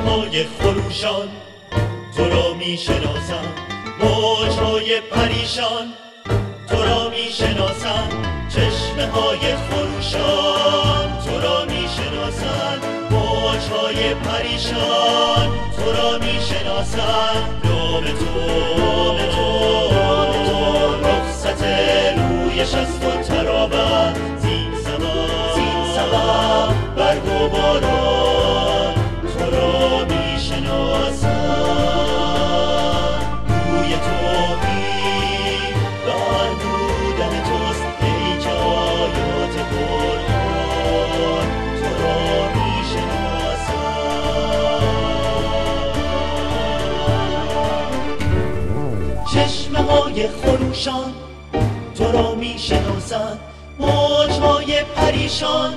چشمه‌های خروشان تو را میشناسند، موج‌های پریشان تو را میشناسند، چشمه‌های خروشان تو را میشناسند، موج‌های پریشان تو را میشناسند. نام تو رخصت رویش از تو تراود، زین سما برگ و باران تو را میشناسند. روی تو بر بودن توست ای که آیات قرآن تو را میشناسند. چشمه‌های خروشان تو را میشناسند، موج‌های پریشان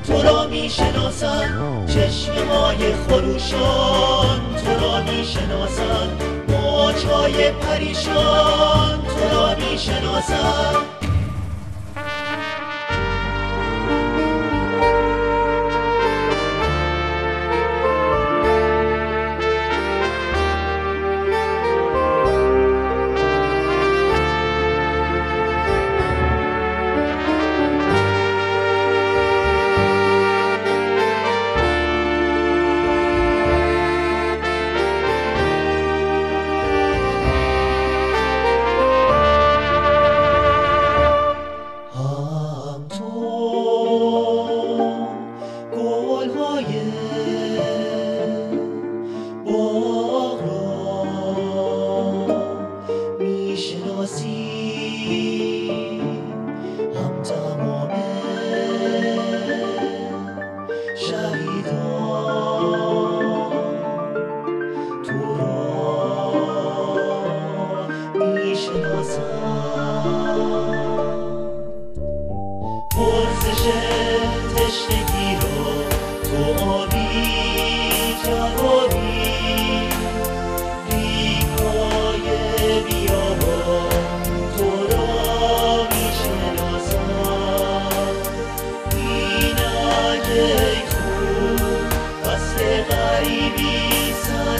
تو را میشناسند، چشمه‌های خروشان تو را میشناسند، موج‌های پریشان تو را میشناسند. هم تمام شهیدان تو را میشناسند. پرسش تشنگی را تو آبی جوابی، غریبی سر